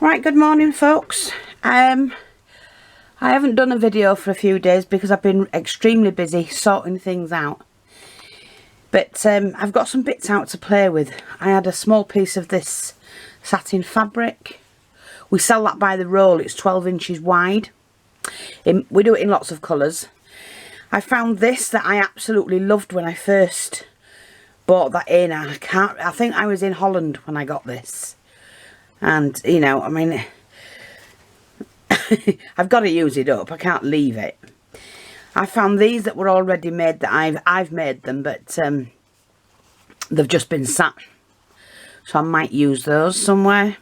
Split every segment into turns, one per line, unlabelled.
Right, good morning folks. I haven't done a video for a few days because I've been extremely busy sorting things out. But I've got some bits out to play with. I had a small piece of this satin fabric. We sell that by the roll, it's 12 inches wide. We do it in lots of colours. I found this that I absolutely loved when I first bought that in. I think I was in Holland when I got this. And, you know, I mean, I've got to use it up. I can't leave it. I found these that were already made that I've made them, but they've just been sat. So I might use those somewhere.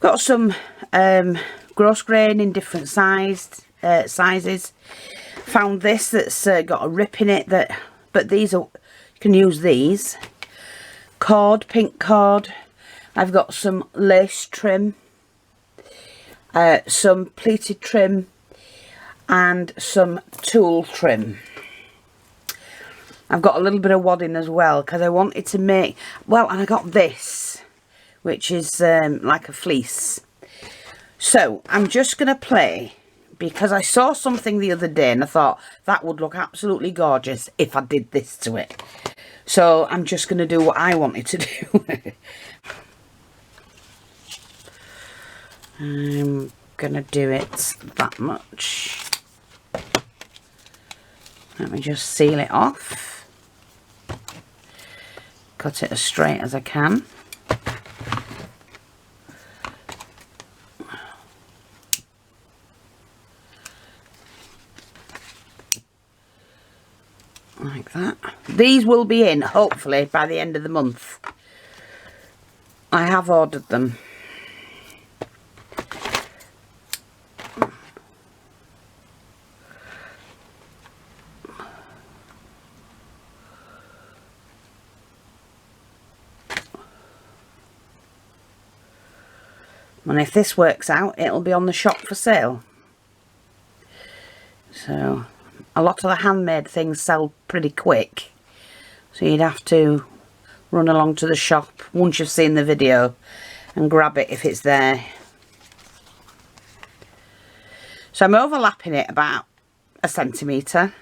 Got some gross grain in different sizes. Found this that's got a rip in it, but these are, you can use these. Cord, pink cord. I've got some lace trim, some pleated trim, and some tulle trim. I've got a little bit of wadding as well because I wanted to make, well, and I got this, which is like a fleece. So I'm just going to play, because I saw something the other day and I thought that would look absolutely gorgeous if I did this to it. So I'm just going to do what I wanted to do. I'm going to do it that much. Let me just seal it off. Cut it as straight as I can. Like that. These will be in, hopefully, by the end of the month. I have ordered them. And if this works out, it'll be on the shop for sale. So, a lot of the handmade things sell pretty quick. So you'd have to run along to the shop once you've seen the video and grab it if it's there. So I'm overlapping it about 1 centimetre.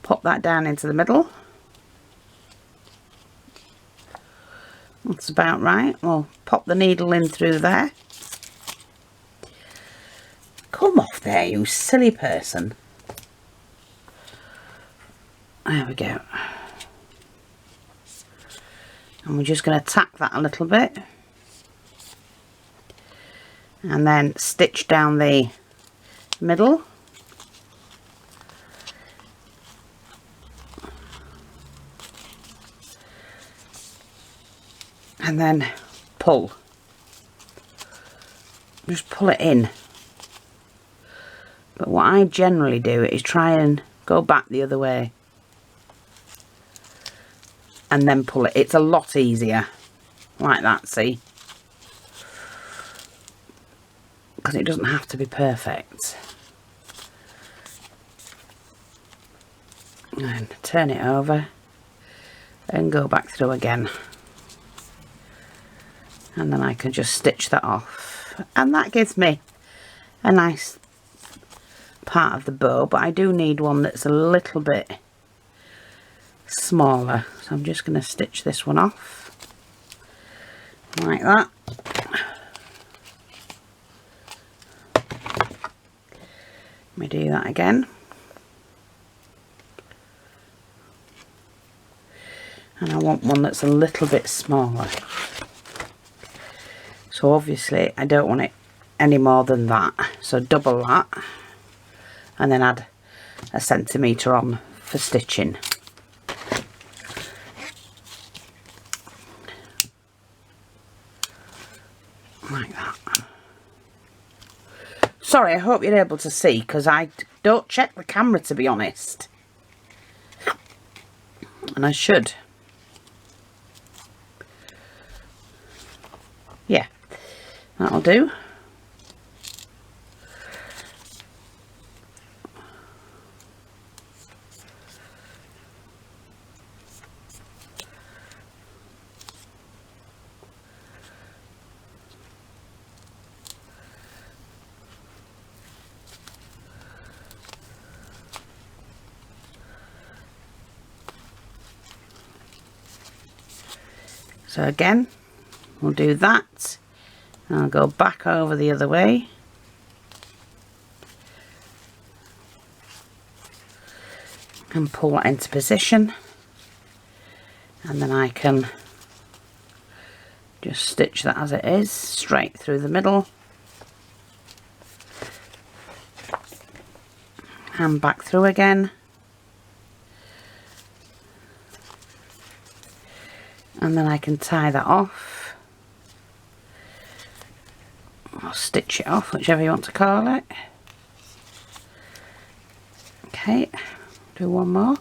Pop that down into the middle. That's about right. We'll pop the needle in through there. Come off there, you silly person. There we go. And we're just going to tack that a little bit. And then stitch down the middle. And then pull. Just pull it in. But what I generally do is try and go back the other way. And then pull it. It's a lot easier. Like that, see? Because it doesn't have to be perfect. And turn it over. And go back through again. And then I can just stitch that off. And that gives me a nice part of the bow. But I do need one that's a little bit smaller. So I'm just going to stitch this one off. Like that. Let me do that again. And I want one that's a little bit smaller. So obviously I don't want it any more than that. So double that. And then add 1 centimetre on for stitching. Like that. Sorry, I hope you're able to see, because I don't check the camera, to be honest. And I should. Yeah, that'll do. So again, we'll do that. And I'll go back over the other way. And pull that into position. And then I can just stitch that as it is, straight through the middle. And back through again. And then I can tie that off. Or stitch it off, whichever you want to call it. Okay, do one more.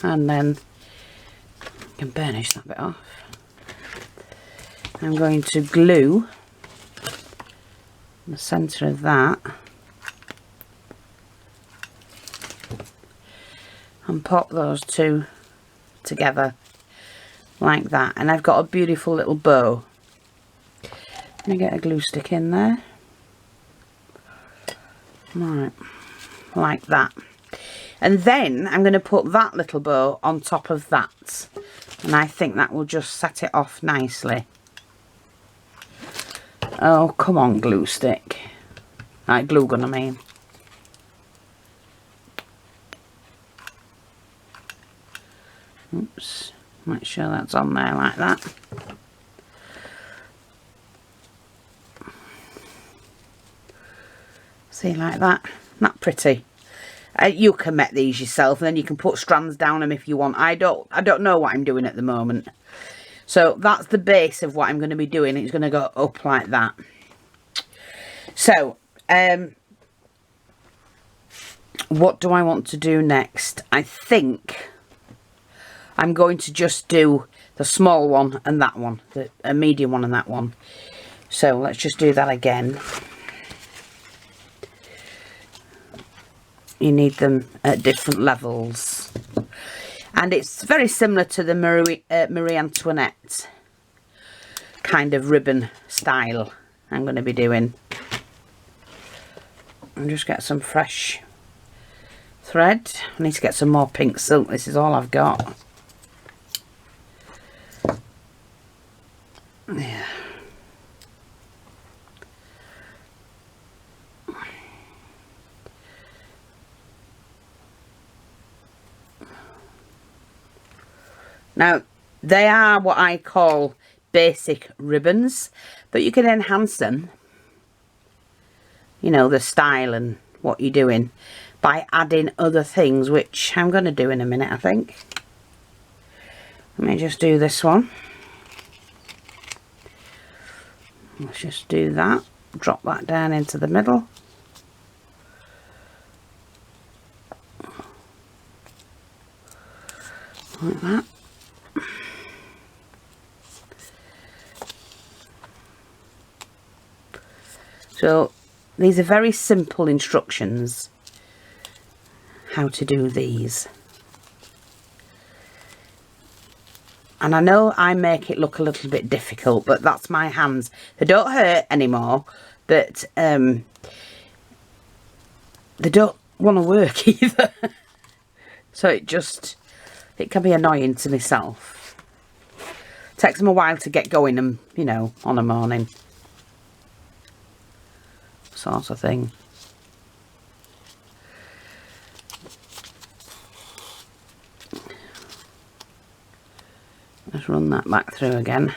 And then I can burnish that bit off. I'm going to glue the centre of that and pop those two together like that, and I've got a beautiful little bow. Let me get a glue stick in there. Right, like that. And then I'm going to put that little bow on top of that, and I think that will just set it off nicely. Oh, come on, glue stick. Right, glue gun, I mean. Oops, make sure that's on there like that. See, like that. Not pretty. You can make these yourself, and then you can put strands down them if you want. I don't know what I'm doing at the moment. So that's the base of what I'm going to be doing. It's going to go up like that. So, what do I want to do next? I think I'm going to just do the small one and that one, a medium one and that one. So let's just do that again. You need them at different levels. And it's very similar to the Marie Antoinette kind of ribbon style I'm going to be doing. I'll just get some fresh thread. I need to get some more pink silk. This is all I've got. Yeah. Now, they are what I call basic ribbons, but you can enhance them, you know, the style and what you're doing, by adding other things, which I'm going to do in a minute, I think. Let me just do this one. Let's just do that. Drop that down into the middle. Like that. So these are very simple instructions how to do these. And I know I make it look a little bit difficult, but that's my hands. They don't hurt anymore, but they don't want to work either. So it can be annoying to myself. It takes them a while to get going, and you know, on a morning sort of thing. Let's run that back through again.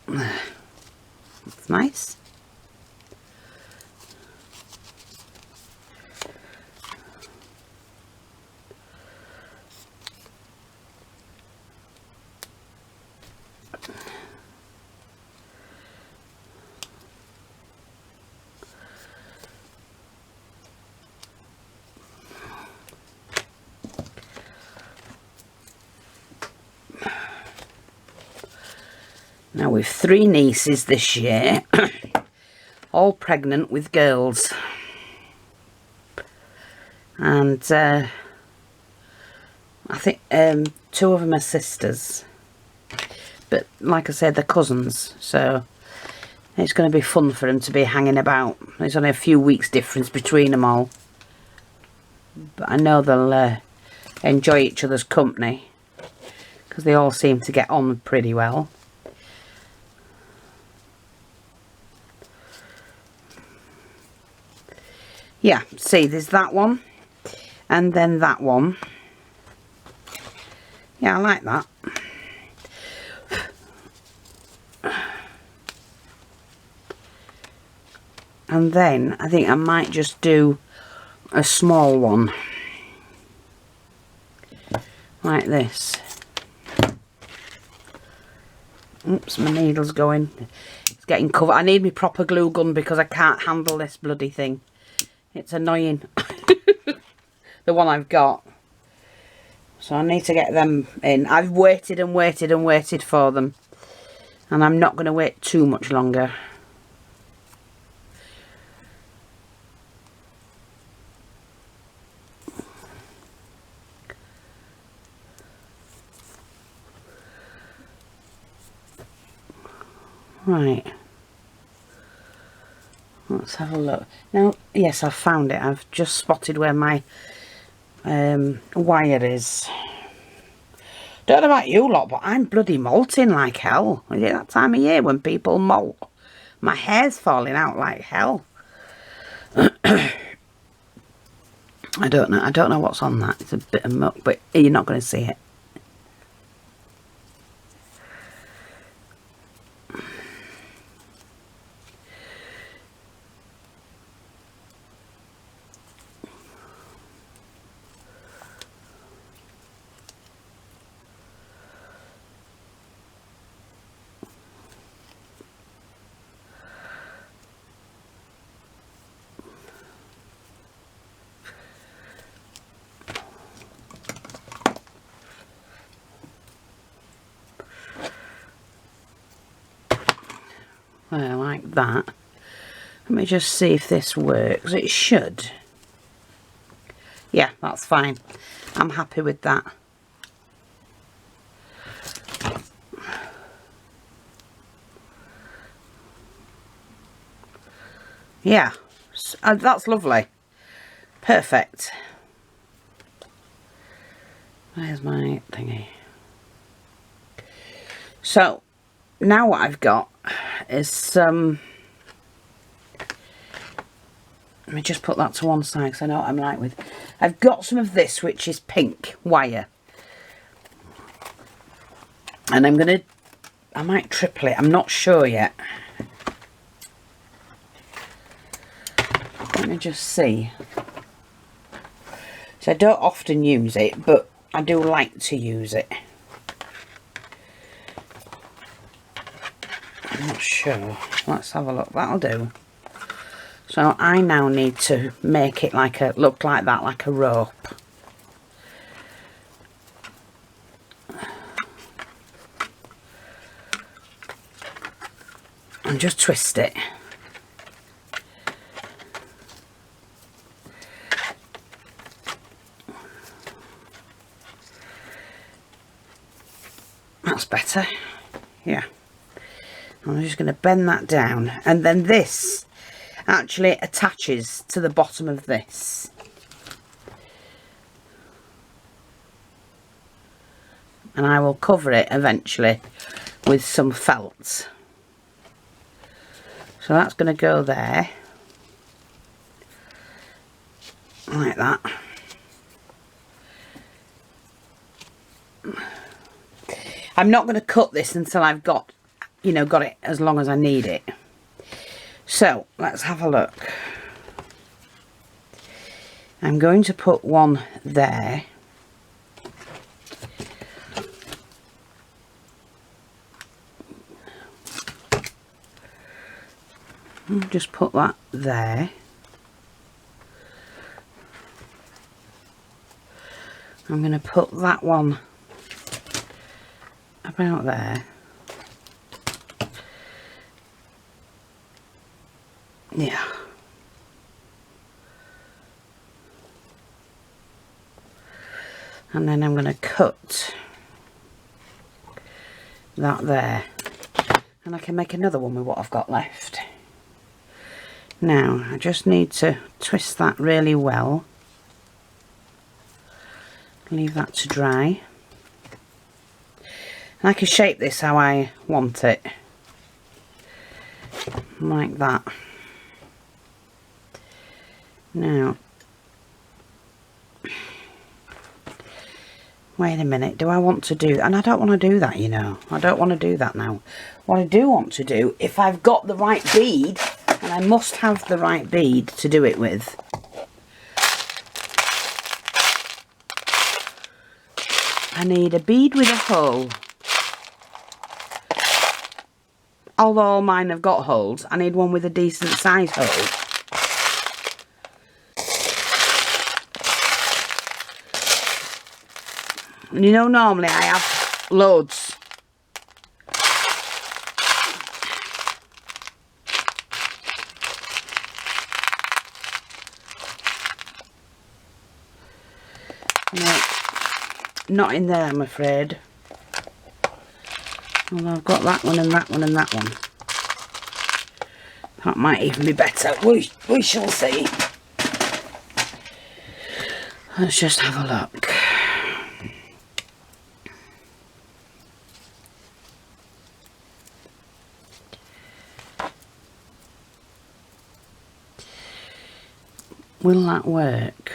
That's nice. Now we've 3 nieces this year, all pregnant with girls, and I think 2 of them are sisters, but like I said, they're cousins, so It's going to be fun for them to be hanging about. There's only a few weeks difference between them all. But I know they'll enjoy each other's company, because they all seem to get on pretty well. Yeah, see, there's that one. And then that one. Yeah, I like that. And then I think I might just do a small one. Like this. Oops, my needle's going. It's getting covered. I need my proper glue gun because I can't handle this bloody thing. It's annoying. The one I've got. So I need to get them in. I've waited and waited and waited for them. And I'm not going to wait too much longer. Right. Let's have a look. Now, yes, I've found it. I've just spotted where my wire is. Don't know about you lot, but I'm bloody molting like hell. Is it that time of year when people molt? My hair's falling out like hell. I don't know what's on that. It's a bit of muck, but you're not going to see it. There, like that. Let me just see if this works. It should. Yeah, that's fine. I'm happy with that. Yeah, that's lovely. Perfect. Where's my thingy? So, now what I've got is some... let me just put that to one side because I know what I'm like with... I've got some of this, which is pink wire. And I'm going to... I might triple it. I'm not sure yet. Let me just see. So I don't often use it, but I do like to use it. I'm not sure. Let's have a look. That'll do. So I now need to make it like a, look like that, like a rope. And just twist it. That's better. Yeah. I'm just going to bend that down, and then this actually attaches to the bottom of this. And I will cover it eventually with some felt. So that's going to go there. Like that. I'm not going to cut this until I've got, you know, got it as long as I need it. So let's have a look. I'm going to put one there. Just put that there. I'm going to put that one about there. Yeah. And then I'm going to cut that there. And I can make another one with what I've got left. Now, I just need to twist that really well. Leave that to dry. And I can shape this how I want it. Like that. Now, wait a minute, do I want to do, and I don't want to do that, you know. I don't want to do that now. What I do want to do, if I've got the right bead, and I must have the right bead to do it with. I need a bead with a hole. Although mine have got holes, I need one with a decent size hole. And you know, normally I have loads. No, not in there, I'm afraid. Although I've got that one and that one and that one. That might even be better. We shall see. Let's just have a look. Will that work?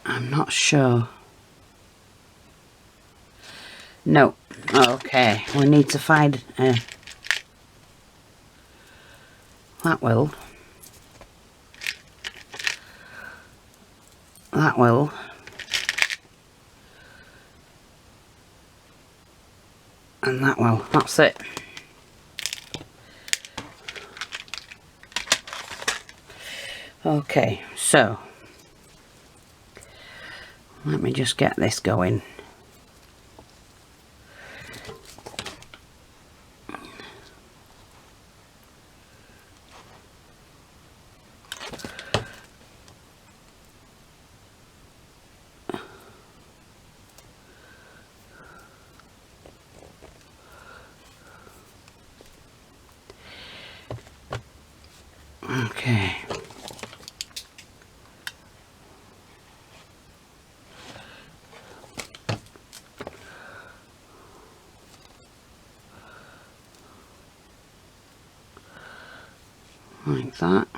I'm not sure. No. Okay, we need to find that will. That will. And that will. That's it. Okay, so let me just get this going. Okay. Like that.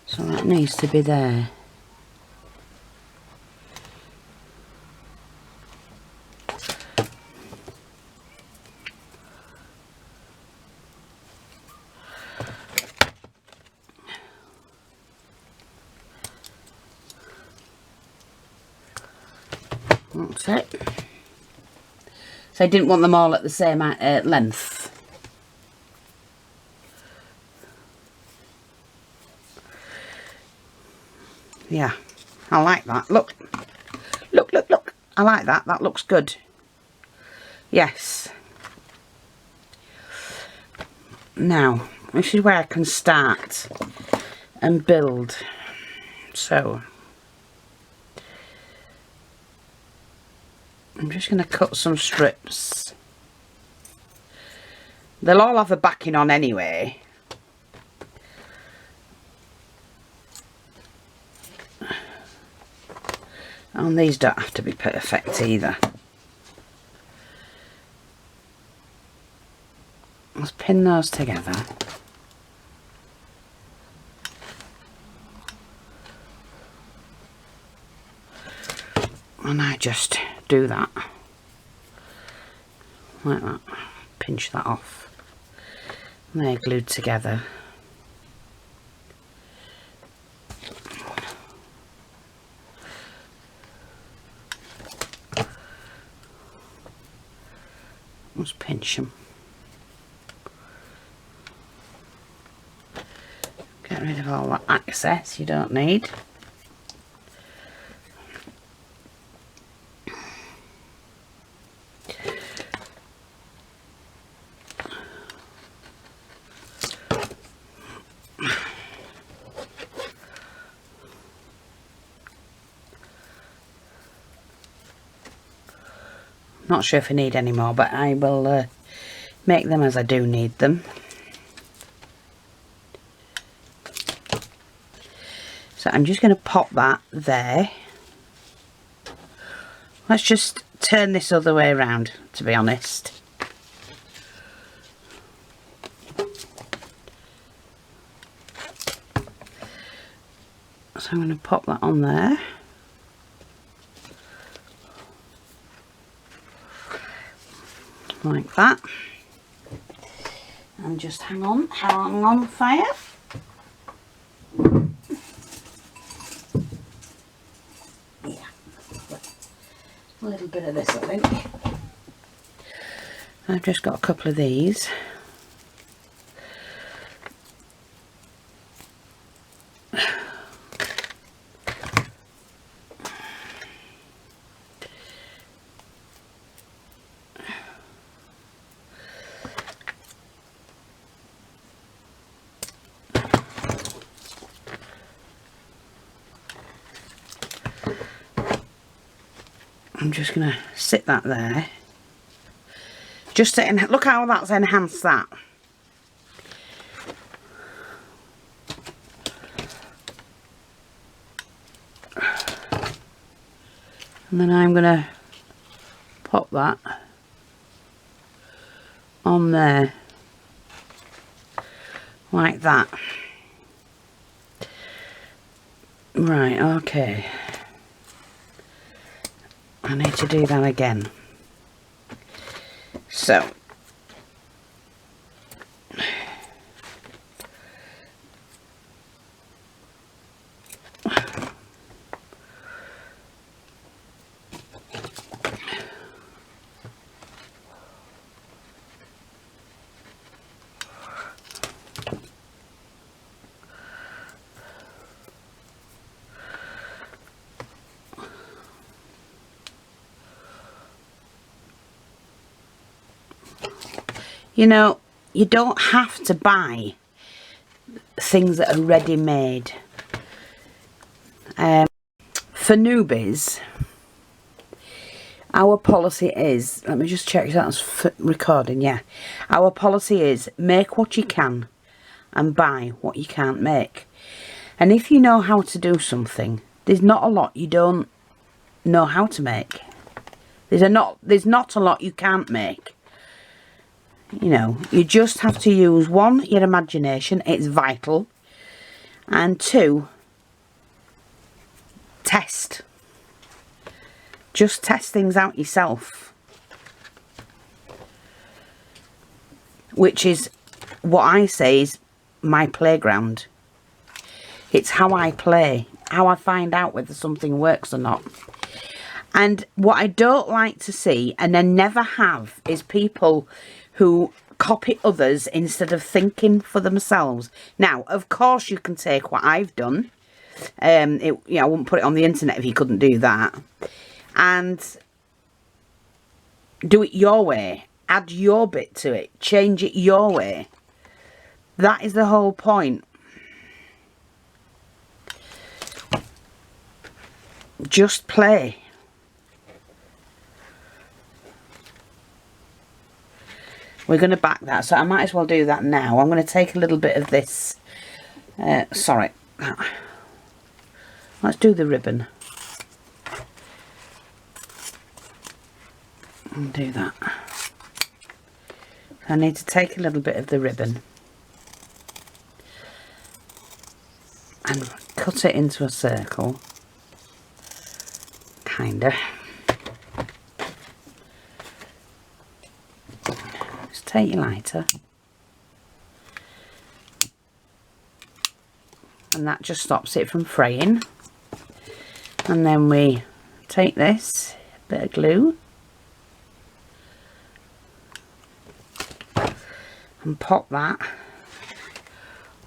So that needs to be there. That's it. So I didn't want them all at the same length. Yeah, I like that. Look. Look, look, look. I like that. That looks good. Yes. Now, this is where I can start and build. So, I'm just going to cut some strips. They'll all have the backing on anyway. And these don't have to be perfect either. Let's pin those together. And I just do that. Like that. Pinch that off. And they're glued together. Let's pinch them. Get rid of all that excess you don't need. Not sure if I need any more, but I will make them as I do need them. So I'm just going to pop that there. Let's just turn this other way around, to be honest. So I'm going to pop that on there. Like that. And just hang on fire. Yeah. A little bit of this, I think. I've just got a couple of these. I'm just going to sit that there. Just to look how that's enhanced that. And then I'm going to pop that on there. Like that. Right, okay. I need to do that again. So, you know, you don't have to buy things that are ready-made. For newbies, our policy is, let me just check that's recording, yeah. Our policy is make what you can and buy what you can't make. And if you know how to do something, there's not a lot you don't know how to make. There's not a lot you can't make. You know, you just have to use, one, your imagination, it's vital, and two, test. Just test things out yourself. Which is what I say is my playground. It's how I play, how I find out whether something works or not. And what I don't like to see, and I never have, is people who copy others instead of thinking for themselves. Now, of course, you can take what I've done. I wouldn't put it on the internet if you couldn't do that. And do it your way. Add your bit to it. Change it your way. That is the whole point. Just play. We're going to back that, so I might as well do that now. I'm going to take a little bit of this. Sorry. Let's do the ribbon. And do that. I need to take a little bit of the ribbon and cut it into a circle. Kinda. Take your lighter, and that just stops it from fraying. And then we take this bit of glue and pop that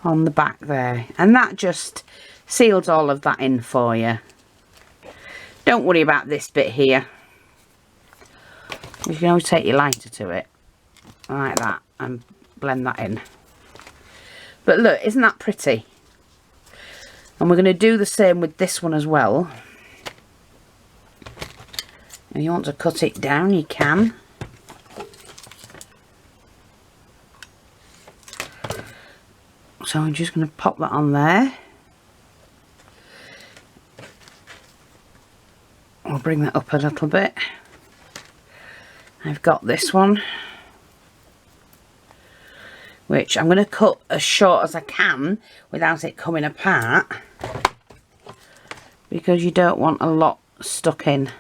on the back there, and that just seals all of that in for you. Don't worry about this bit here. You can always take your lighter to it like that and blend that in. But look, isn't that pretty? And we're going to do the same with this one as well. If you want to cut it down, you can. So I'm just going to pop that on there. I'll bring that up a little bit. I've got this one, which I'm going to cut as short as I can without it coming apart, because you don't want a lot stuck in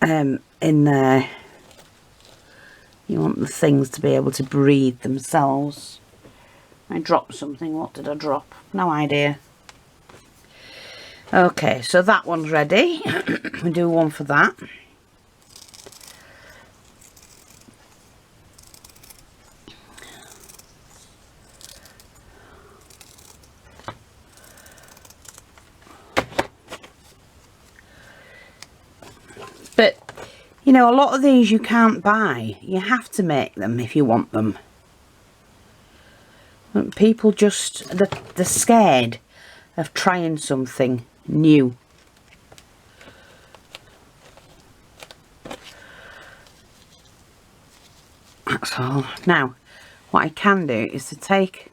there. You want the things to be able to breathe themselves. I dropped something. What did I drop? No idea. Okay, so that one's ready. We do one for that. But, you know, a lot of these you can't buy. You have to make them if you want them. But people just, they're scared of trying something new. That's all. Now, what I can do is to take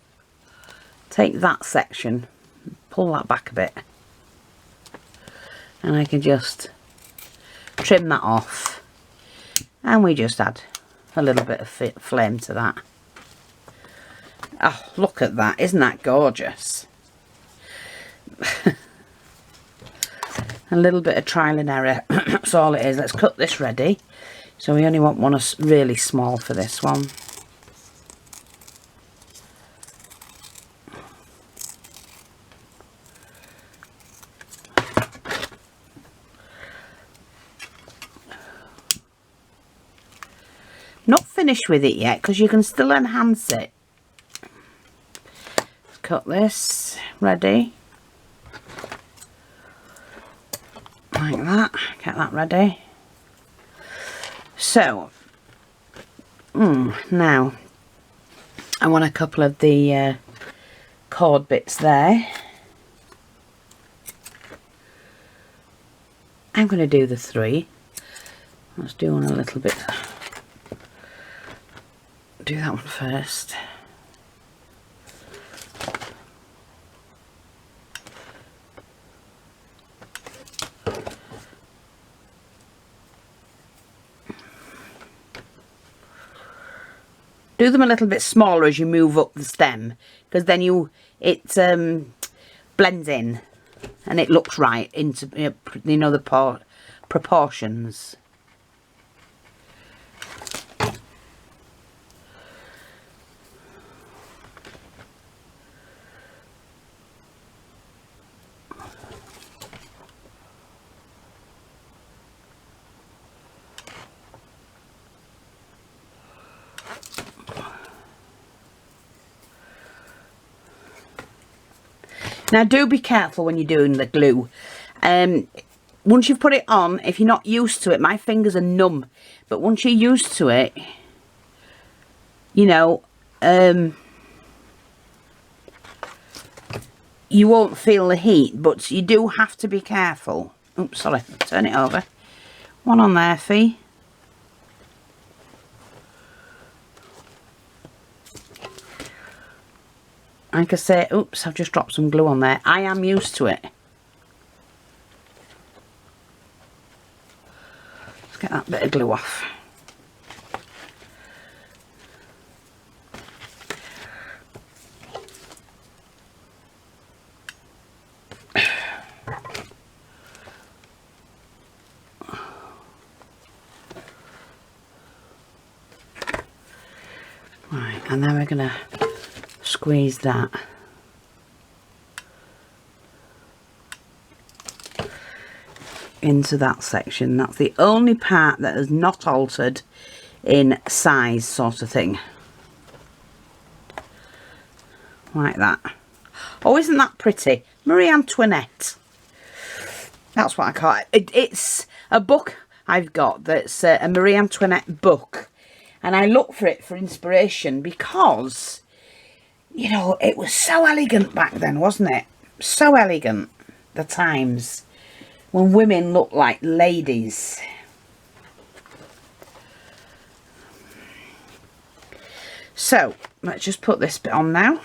that section, pull that back a bit, and I can just trim that off, and we just add a little bit of flame to that. Oh, look at that. Isn't that gorgeous? A little bit of trial and error. That's all it is. Let's cut this ready. So we only want one really small for this one. Not finished with it yet, because you can still enhance it. Let's cut this ready. Like that. Get that ready. So, now I want a couple of the cord bits there. I'm going to do the 3. Let's do one a little bit. Do that one first. Do them a little bit smaller as you move up the stem, because then it blends in and it looks right into, you know, the proportions. Now do be careful when you're doing the glue. Once you've put it on, if you're not used to it, my fingers are numb, but once you're used to it, you know, you won't feel the heat, but you do have to be careful. Oops, sorry, turn it over. One on there, Fee. Like I say, oops, I've just dropped some glue on there. I am used to it. Let's get that bit of glue off. Right, and then we're going to squeeze that into that section. That's the only part that is not altered in size, sort of thing. Like that. Oh, isn't that pretty? Marie Antoinette. That's what I call it. It's a book I've got that's a Marie Antoinette book, and I look for it for inspiration because, you know, it was so elegant back then, wasn't it? So elegant, the times. when women look like ladies. So let's just put this bit on now.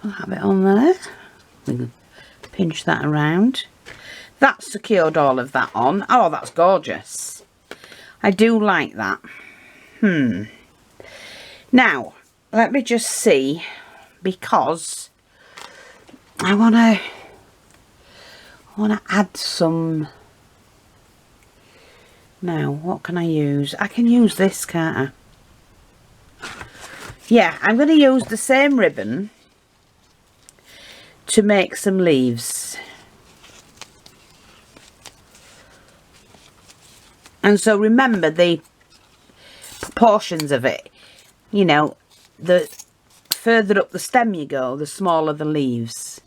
I'll have it on there. We can pinch that around. That's secured all of that on. Oh, that's gorgeous. I do like that. Now, let me just see, because I wanna add some. Now, what can I use? I can use this, can't I? Yeah, I'm going to use the same ribbon to make some leaves. And so remember the proportions of it. You know, the further up the stem you go, the smaller the leaves.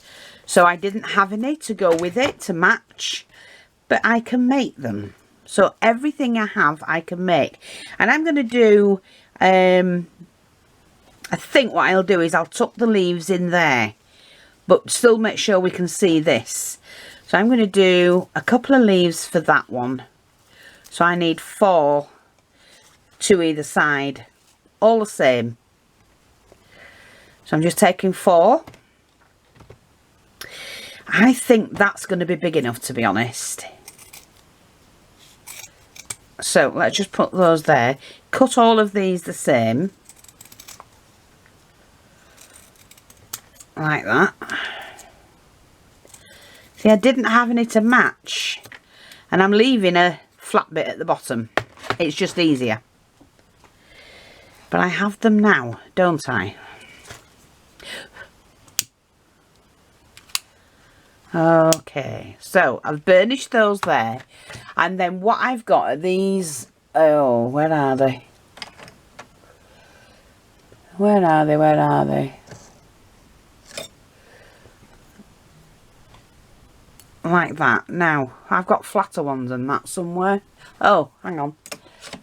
So I didn't have any to go with it to match, but I can make them. So everything I have, I can make. And I'm going to do, I think what I'll do is I'll tuck the leaves in there, but still make sure we can see this. So I'm going to do a couple of leaves for that one. So I need 4 to either side, all the same. So I'm just taking 4. I think that's going to be big enough, to be honest. So let's just put those there. Cut all of these the same. Like that. See, I didn't have any to match. And I'm leaving a flat bit at the bottom. It's just easier. But I have them now, don't I? Okay, so I've burnished those there. And then what I've got are these. Oh, where are they? Where are they? Where are they? Like that. Now, I've got flatter ones than that somewhere. Oh, hang on. I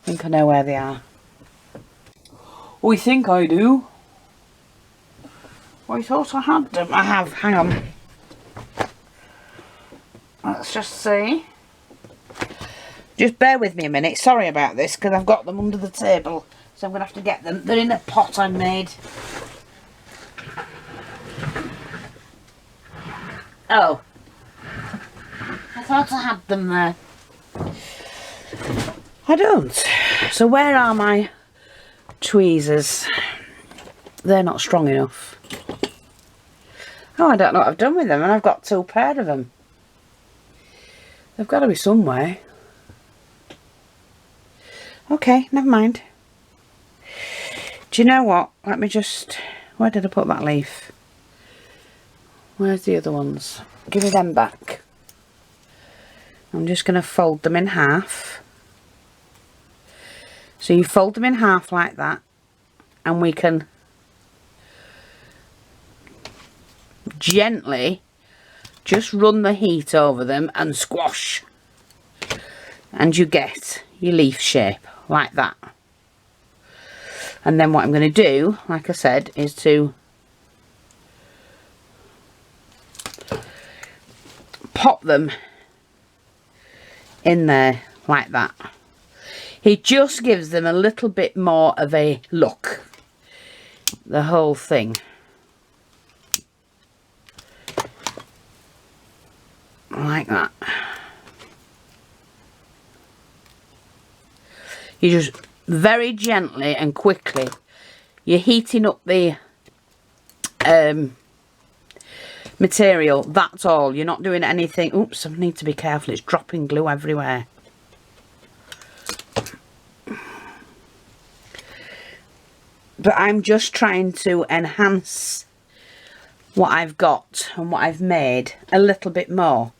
think I know where they are. Oh, I think I do. Oh, I thought I had them. I have. Hang on. Let's just see. Just bear with me a minute. Sorry about this, because I've got them under the table. So I'm going to have to get them. They're in a pot I made. Oh. I thought I had them there. I don't. So where are my tweezers? They're not strong enough. Oh, I don't know what I've done with them, and I've got 2 pairs of them. They've got to be somewhere. Okay, never mind. Do you know what? Let me just... Where did I put that leaf? Where's the other ones? Give me them back. I'm just going to fold them in half. So you fold them in half like that, and we can gently just run the heat over them and squash, and you get your leaf shape like that. And then what I'm going to do, like I said, is to pop them in there like that. It just gives them a little bit more of a look, the whole thing. Like that. You just very gently and quickly, you're heating up the material, that's all. You're not doing anything. Oops, I need to be careful, it's dropping glue everywhere. But I'm just trying to enhance what I've got and what I've made a little bit more.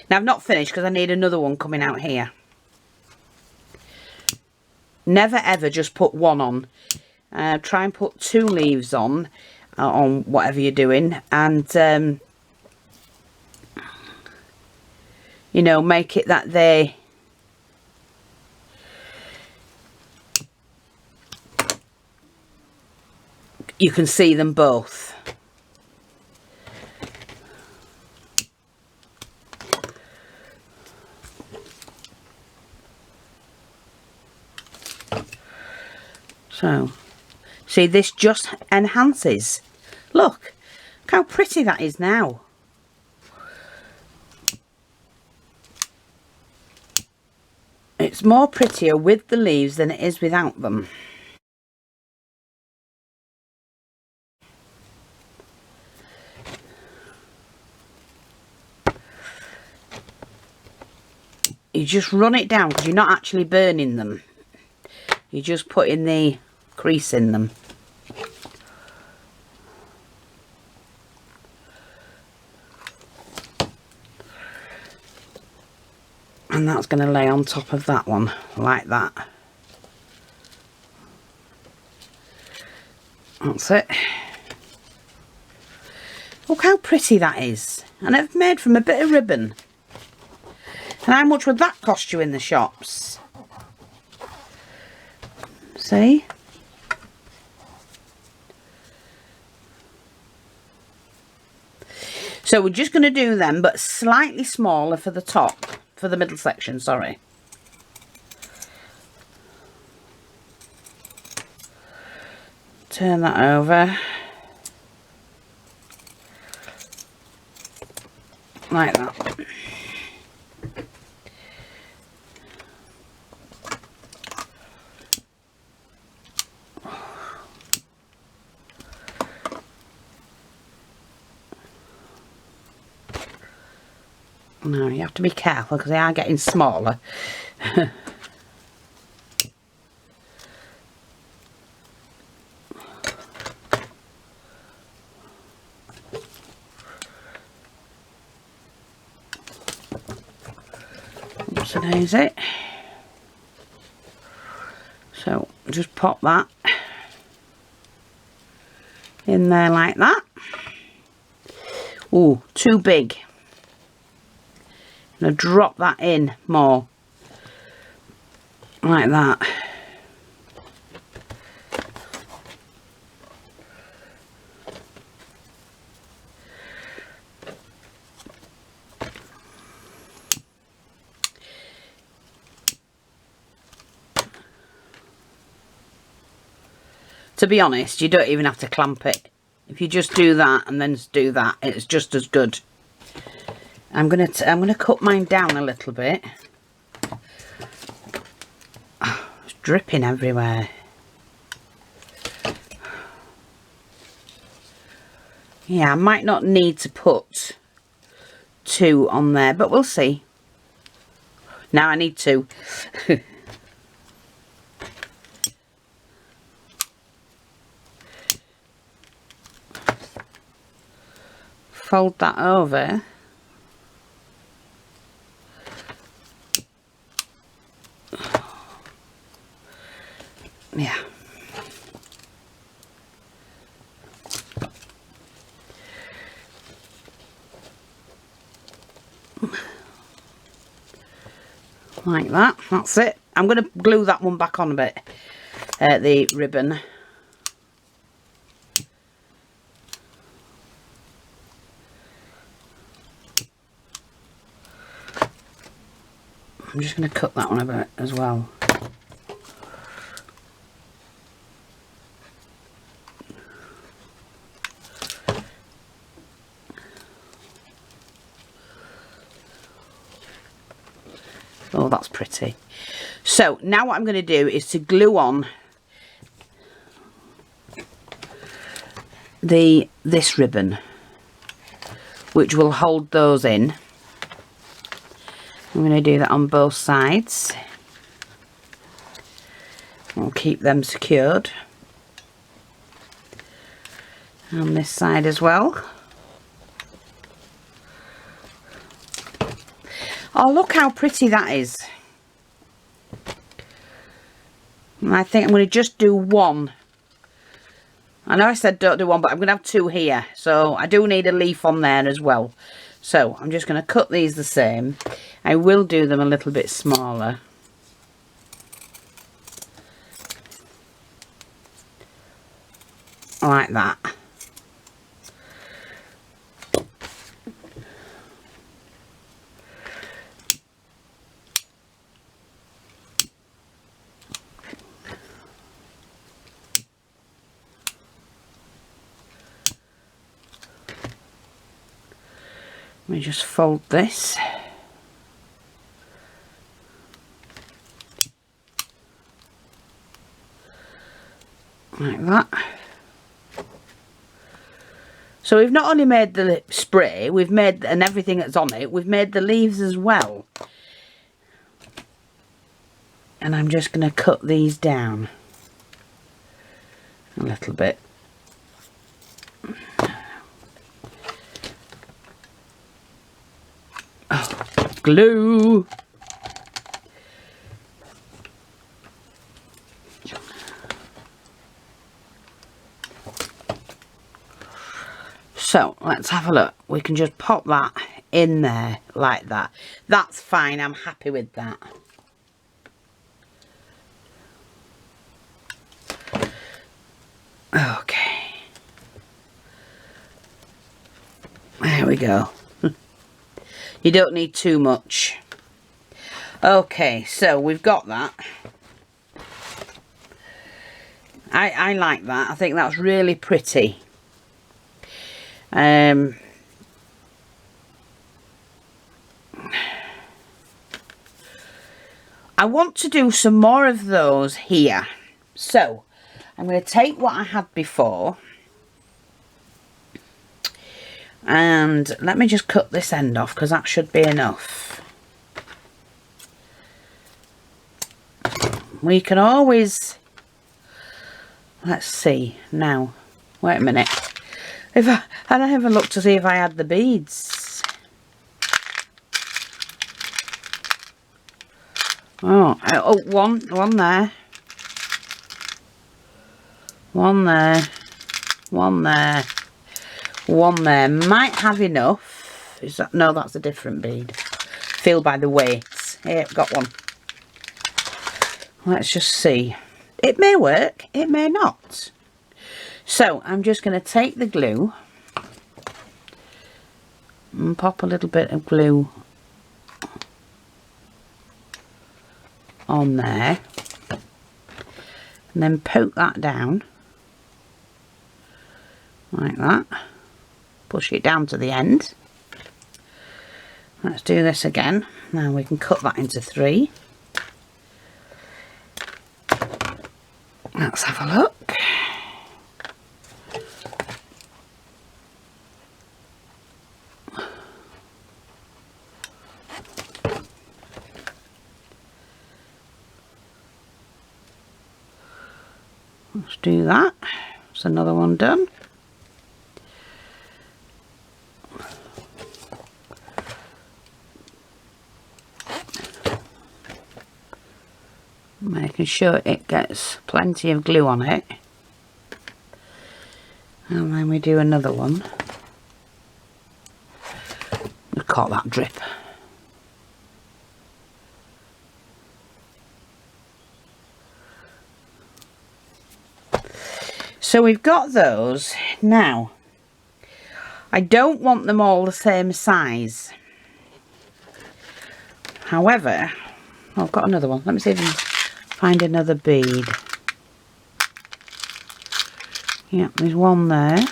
Now I've not finished because I need another one coming out here. Never ever just put one on. Try and put 2 leaves on whatever you're doing, and you know, make it that they you can see them both. So, see, this just enhances. Look how pretty that is now. It's more prettier with the leaves than it is without them. You just run it down because you're not actually burning them. You're just putting the crease in them. And that's going to lay on top of that one, like that. That's it. Look how pretty that is. And it's made from a bit of ribbon. And how much would that cost you in the shops? See? So we're just going to do them, but slightly smaller for the top. For the middle section, sorry. Turn that over. Like that. No, you have to be careful because they are getting smaller. Oops, and there's it. So just pop that in there like that. Ooh, too big. I'm going to drop that in more, like that. To be honest, you don't even have to clamp it. If you just do that and then do that, it's just as good. I'm gonna cut mine down a little bit. Oh, it's dripping everywhere. Yeah, I might not need to put 2 on there, but we'll see. Now I need 2. Fold that over. Yeah. Like that. That's it. I'm going to glue that one back on a bit. The ribbon. I'm just going to cut that one a bit as well. Oh, that's pretty. So now what I'm going to do is to glue on this ribbon, which will hold those in. I'm going to do that on both sides. We'll keep them secured. On this side as well. Oh, look how pretty that is. And I think I'm going to just do 1. I know I said don't do 1, but I'm going to have 2 here. So I do need a leaf on there as well. So I'm just going to cut these the same. I will do them a little bit smaller. like that. Let me just fold this. Like that. So we've not only made the spray, we've made, and everything that's on it, we've made the leaves as well. And I'm just going to cut these down a little bit. Oh, glue! So let's have a look. We can just pop that in there like that. That's fine. I'm happy with that. Okay. There we go. You don't need too much. Okay, so we've got that. I like that. I think that's really pretty. I want to do some more of those here. So I'm going to take what I had before. And let me just cut this end off because that should be enough. We can always, let's see now, wait a minute, if I have a look to see if I had the beads. Oh, one there, one there, one there, one there. Might have enough. Is that, no, that's a different bead. Feel by the weights. Here, got one. Let's just see. It may work, it may not. So I'm just going to take the glue and pop a little bit of glue on there and then poke that down like that. Push it down to the end. Let's do this again. Now we can cut that into 3. Let's have a look. Let's do that. That's another one done. Making sure it gets plenty of glue on it. And then we do another one. We call that drip. So we've got those. Now, I don't want them all the same size. However, I've got another one. Let me see if I can find another bead. Yeah, there's one there.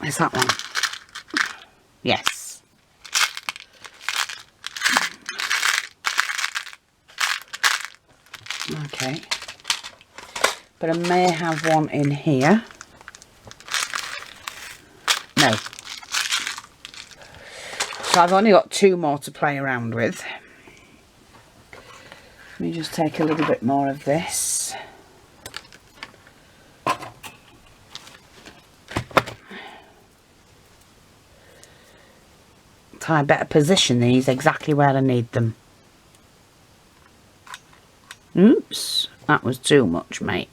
Is that one? Yes. Okay. But I may have one in here. No. So I've only got 2 more to play around with. Let me just take a little bit more of this. So I better position these exactly where I need them. Oops. That was too much, mate.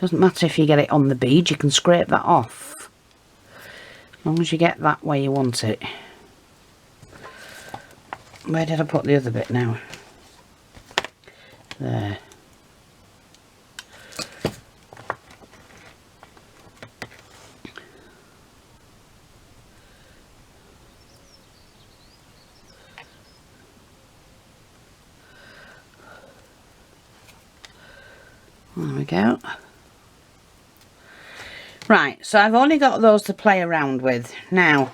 Doesn't matter if you get it on the bead, you can scrape that off. As long as you get that where you want it. Where did I put the other bit now? There. There we go. Right, so I've only got those to play around with. Now,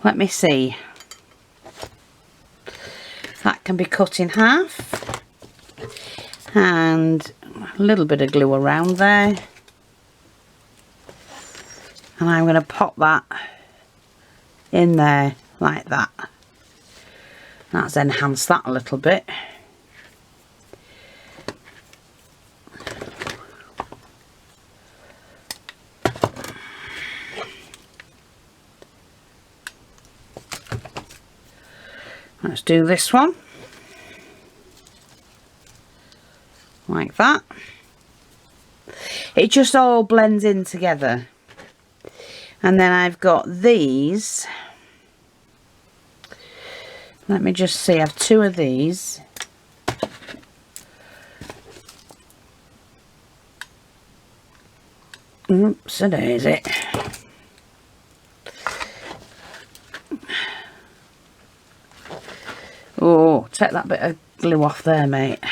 let me see. That can be cut in half. And a little bit of glue around there. And I'm going to pop that in there like that. That's enhanced that a little bit. Let's do this one, like that. It just all blends in together. And then I've got these. Let me just see, I have two of these. Oops, a daisy. Oh, take that bit of glue off there, mate.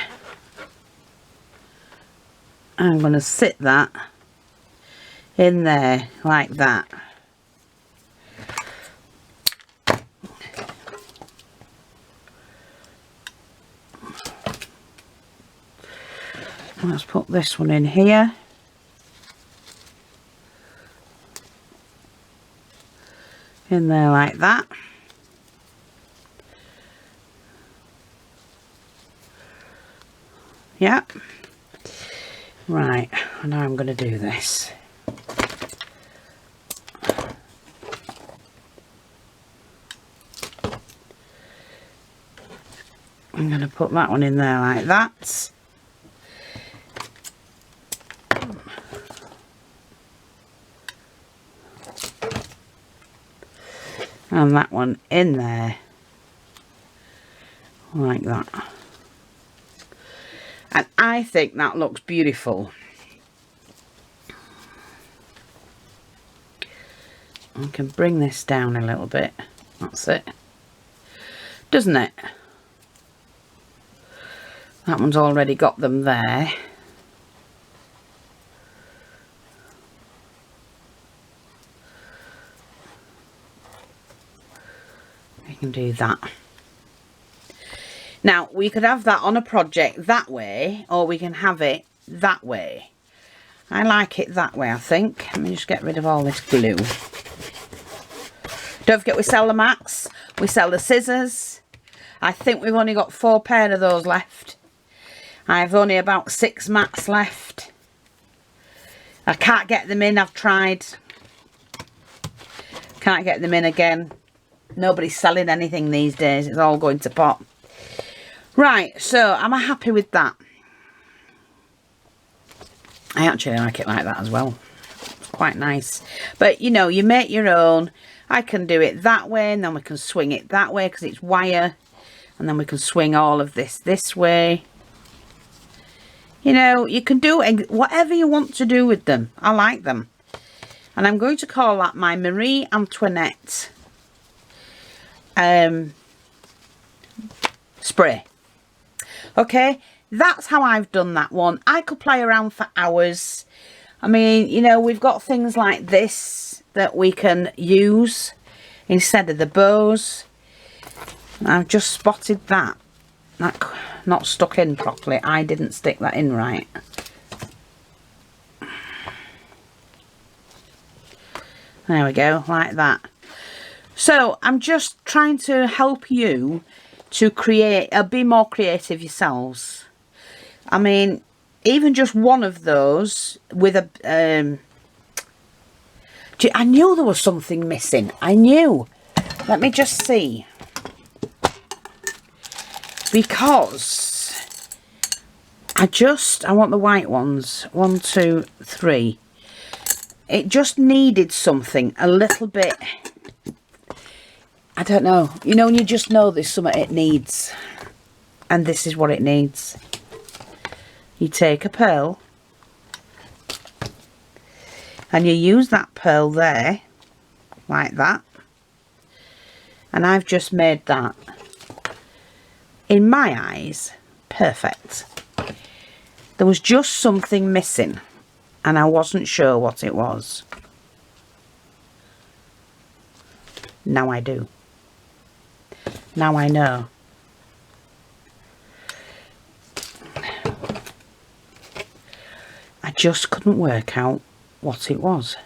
I'm going to sit that in there like that. Let's put this one in here. In there like that. Yep. Right, now I'm going to do this. I'm going to put that one in there like that. And that one in there like that. And I think that looks beautiful. I can bring this down a little bit. That's it. Doesn't it? That one's already got them there. We can do that. Now, we could have that on a project that way, or we can have it that way. I like it that way, I think. Let me just get rid of all this glue. Don't forget, we sell the mats, we sell the scissors. I think we've only got 4 pair of those left. I've only about 6 mats left. I can't get them in, I've tried. Can't get them in again. Nobody's selling anything these days, it's all going to pot. Right, so am I happy with that? I actually like it like that as well. It's quite nice. But, you know, you make your own. I can do it that way, and then we can swing it that way because it's wire. And then we can swing all of this way. You know, you can do whatever you want to do with them. I like them. And I'm going to call that my Marie Antoinette spray. Okay, that's how I've done that one. I could play around for hours. I mean, you know, we've got things like this that we can use instead of the bows. I've just spotted that. That not stuck in properly. I didn't stick that in right. There we go, like that. So I'm just trying to help you to create, be more creative yourselves. I mean, even just one of those with a... I knew there was something missing. I knew. Let me just see. Because I want the white ones. 1, 2, 3. It just needed something a little bit... I don't know. You know, when you just know there's something it needs. And this is what it needs. You take a pearl. And you use that pearl there. Like that. And I've just made that, in my eyes, perfect. There was just something missing. And I wasn't sure what it was. Now I do. Now I know. I just couldn't work out what it was.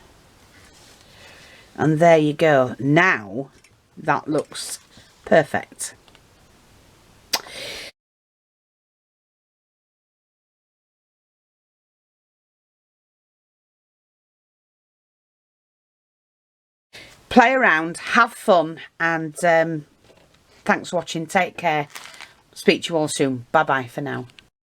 And there you go. Now that looks perfect. Play around, have fun, and thanks for watching. Take care. Speak to you all soon. Bye bye for now.